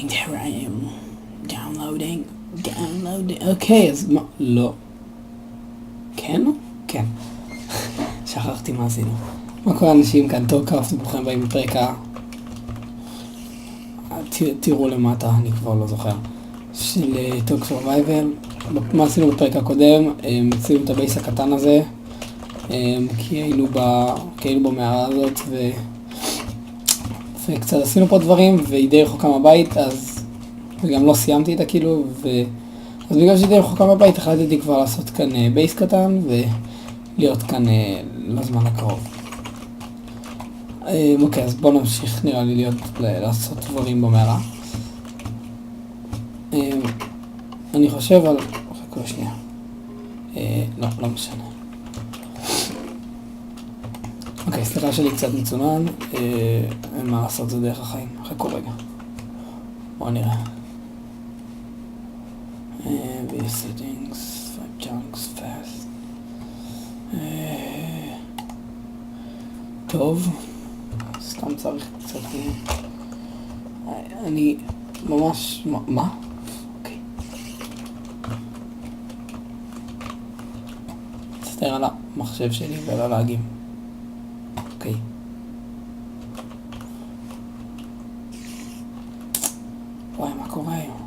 Downloading, there I am. Downloading. אוקיי, אז מה? לא. כן? כן. שכחתי מה עשינו. מה קורה אנשים כאן? טורקראפט, ברוכים הבאים בפרק תראו למטה, אני כבר לא זוכר. של טורק סורווייבל. מה עשינו בפרק הקודם? עשינו את הבייס הקטן הזה. כי היינו במערה הזאת וקצת עשינו פה דברים והיא די רחוקה מהבית, אז וגם לא סיימתי איתה כאילו, אז בגלל שהיא די רחוקה מהבית החלטתי כבר לעשות כאן בייס קטן ולהיות כאן לזמן הקרוב. אוקיי, אז בואו נמשיך נראה לי לעשות דברים במערה. אני חושב על... חכו שנייה. לא משנה. אוקיי, סליחה שלי קצת מצונן, אין מה לעשות, זה דרך החיים. חכו רגע. בואו נראה. View settings, 5 chunks fast. טוב, סתם צריך קצת... אני ממש... מה? אוקיי. תסתר על המחשב שלי ועל הלאגים. אוקיי. וואי, מה קורה היום?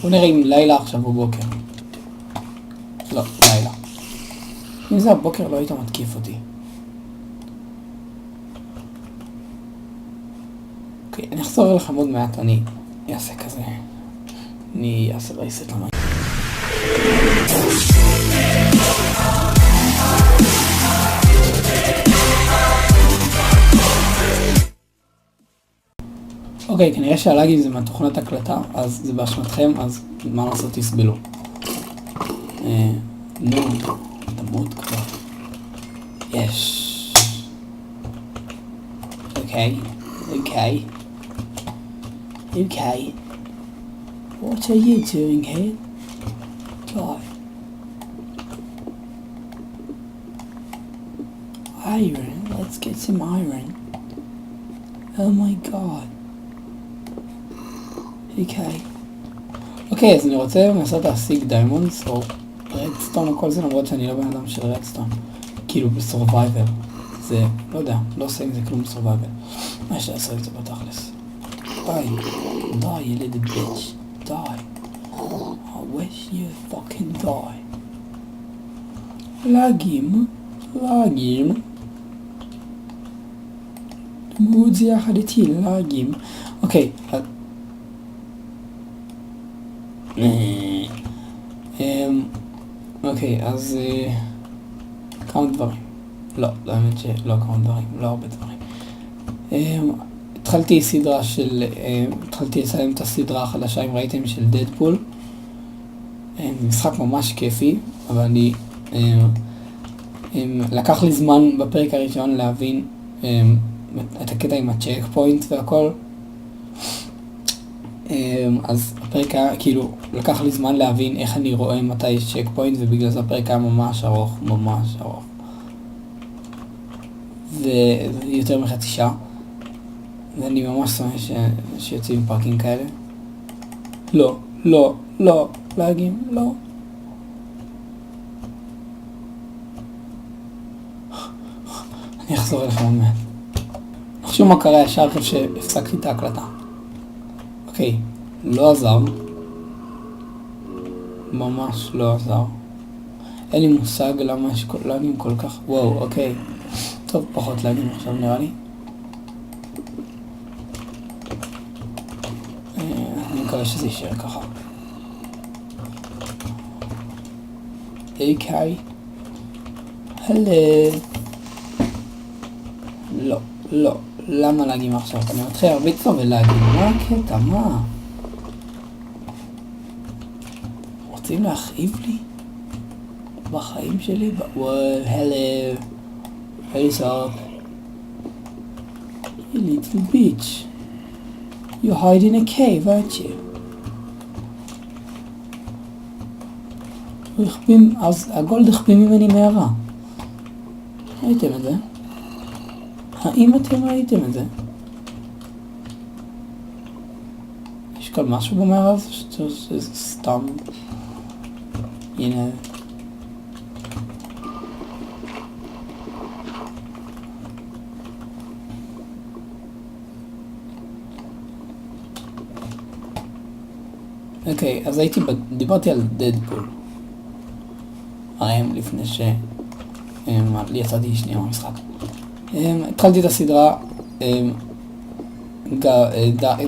בוא נראה אם לילה עכשיו או בוקר. לא, לילה. אם זה הבוקר לא היית מתקיף אותי. אוקיי, אני אחזור אליכם עוד מעט, אני אעשה כזה. אני אעשה רייסט למה. אוקיי, כנראה שהלאגים זה מהתוכנת הקלטה, אז זה באשמתכם, אז מה לעשות תסבלו. נו, תמות כבר. יש. אוקיי. What are you doing here? God. Iron. Let's get some iron. Oh my god. אוקיי, אז אני רוצה לנסות להשיג דיימונדס או רדסטון או כל זה, למרות שאני לא בן אדם של רדסטון. כאילו בסורווייבל. זה, לא יודע, לא עושה עם זה כלום בסורווייבל. מה יש לעשות את זה בתכלס? די, ילד ביץ'. Die. I wish you fucking die. לאגים. תמרו את זה יחד איתי, לאגים. אוקיי. אוקיי, אז כמה דברים. לא, האמת שלא כמה דברים, לא הרבה דברים. התחלתי לסיים את הסדרה החדשה, אם ראיתם, של דדפול. משחק ממש כיפי, אבל אני... לקח לי זמן בפרק הראשון להבין את הקטע עם הצ'ק פוינט והכל. אז הפרק היה, כאילו, לקח לי זמן להבין איך אני רואה מתי יש צ'ק פוינט, ובגלל זה הפרק היה ממש ארוך. ויותר מחצי שעה. ואני ממש שונא שיוצאים פארקים כאלה. לא, לאגים, לא. אני אחזור אליכם עוד מעט. נחשוב מה קרה ישר אחרי שהפסקתי את ההקלטה. אוקיי, לא עזר. ממש לא עזר. אין לי מושג למה יש לאגים כל כך... וואו, אוקיי. טוב, פחות לאגים עכשיו נראה לי. אני מקווה שזה יישאר ככה. אוקיי. לא. למה לאגים עכשיו? אני מתחיל להרביץ לו ולאגים. מה הקטע? מה? רוצים להכאיב לי? בחיים שלי? וואו, הלו. Face up. You little bitch. You hide in a cave, aren't you? אז הגולד הכפיל ממני מערה. ראיתם את זה? האם אתם ראיתם את זה? יש כאן משהו במערה הזה שזה סתם? הנה. אוקיי, אז דיברתי על דדפול. לפני יצאתי שנייה מהמשחק. התחלתי את הסדרה,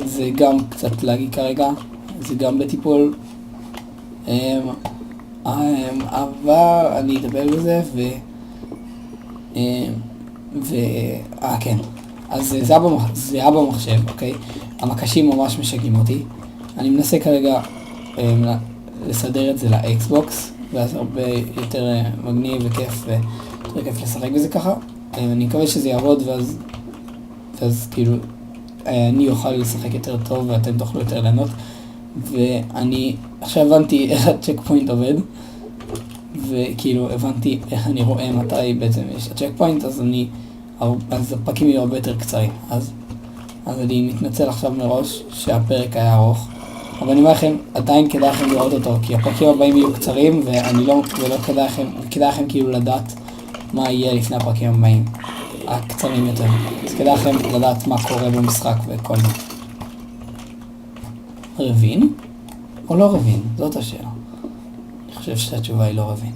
זה גם קצת להגיד כרגע, זה גם בטיפול, אבל אני אדבר בזה כן, אז זה היה במחשב, אוקיי? המקשים ממש משגעים אותי. אני מנסה כרגע לסדר את זה לאקסבוקס, ואז הרבה יותר מגניב וכיף ויותר כיף לשחק בזה ככה. אני מקווה שזה יעבוד, ואז כאילו אני אוכל לשחק יותר טוב ואתם תוכלו יותר ליהנות. ואני עכשיו הבנתי איך הצ'ק פוינט עובד, וכאילו הבנתי איך אני רואה מתי בעצם יש הצ'ק פוינט, אז הפרקים יהיו הרבה יותר קצרים. אז אני מתנצל עכשיו מראש שהפרק היה ארוך, אבל אני אומר לכם, עדיין כדאי לכם לראות אותו, כי הפרקים הבאים יהיו קצרים, ולא כדאי לכם כאילו לדעת מה יהיה לפני הפרקים הבאים, הקצרים יותר. אז כדאי לכם לדעת מה קורה במשחק וכל זה. רבין? או לא רבין? זאת השאלה. אני חושב שהתשובה היא לא רבין.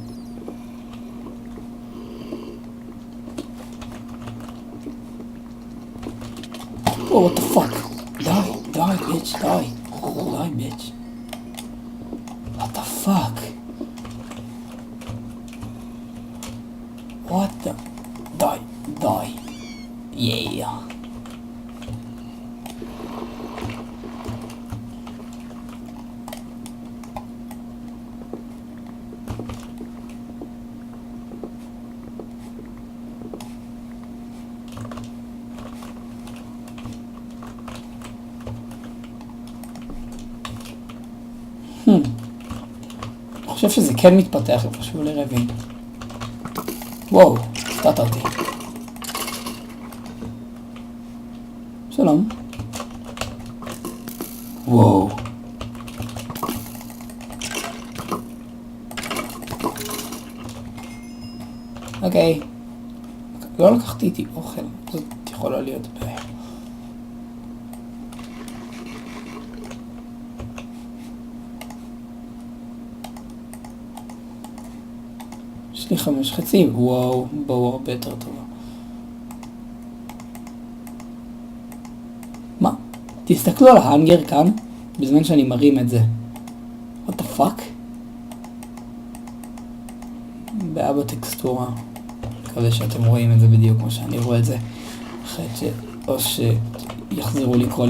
Oh, what the fuck? Die, bitch, die. Die, bitch. What the fuck? What the... Die. Yeah. אני חושב שזה כן מתפתח איפשהו לרבין. וואו, הפתעת אותי. שלום. וואו. אוקיי. לא לקחתי איתי אוכל, זאת יכולה להיות בעיה. יש לי 5 חצים, וואו, באו הרבה יותר טובה. מה? תסתכלו על ההנגר כאן, בזמן שאני מרים את זה. What the fuck? בעיה בטקסטורה. מקווה שאתם רואים את זה בדיוק כמו שאני רואה את זה. אחרי או שיחזרו לקרוא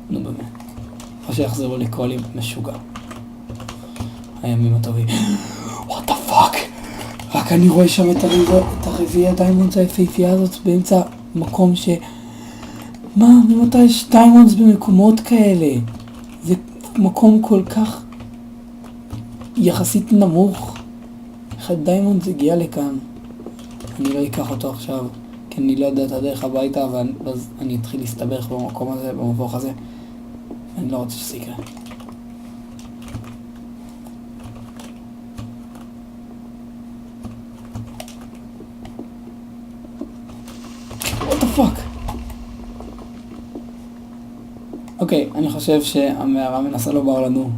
נו באמת. או שיחזרו לקרוא לי משוגע. הימים הטובים. What the fuck? רק אני רואה שם את הרביעי הדיימונדס היפהפייה הזאת באמצע מקום מה? ממתי יש דיימונדס במקומות כאלה? זה מקום כל כך יחסית נמוך. איך הדיימונדס הגיע לכאן? אני לא אקח אותו עכשיו, כי אני לא יודע את הדרך הביתה, ואז אני אתחיל להסתבך במקום הזה, במבוך הזה. אני לא רוצה שזה יקרה. פאק. אוקיי, אני חושב שהמערה מנסה לומר לנו,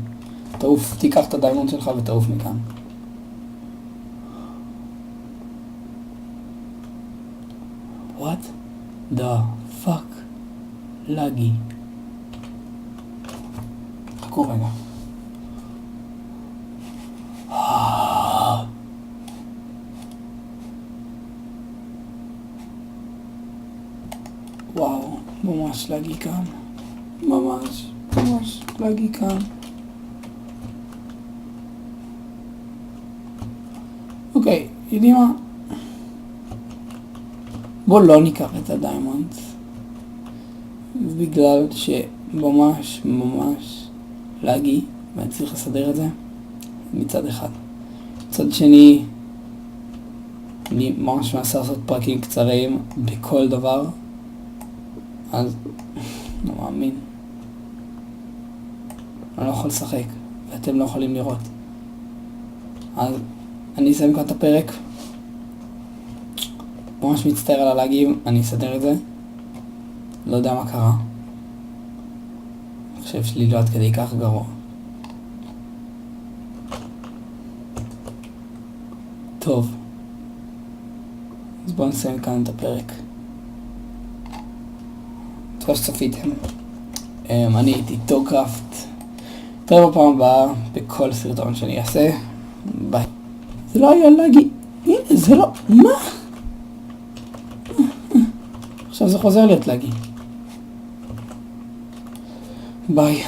תעוף, תיקח את הדיימונד שלך ותעוף מכאן. What the fuck? לגי. חכו רגע. וואו, ממש לגי כאן. ממש לגי כאן. אוקיי, יודעים מה? בוא לא ניקח את הדיימונד. בגלל שממש לגי, ואני צריך לסדר את זה מצד אחד. מצד שני, אני ממש מנסה לעשות פרקים קצרים בכל דבר, אז לא מאמין. אני לא יכול לשחק, ואתם לא יכולים לראות. אז אני אסיים כאן את הפרק. ממש מצטער על הלאגים, אני אסדר את זה. לא יודע מה קרה. אני חושב שלי לא עד כדי כך גרוע. טוב. אז בואו נסיים כאן את הפרק. תודה שצפיתם. אני הייתי טוקראפט. נתראה בפעם הבאה בכל סרטון שאני אעשה. ביי. זה לא היה לאגי. הנה, זה לא... מה? עכשיו זה חוזר להיות לאגי. ביי.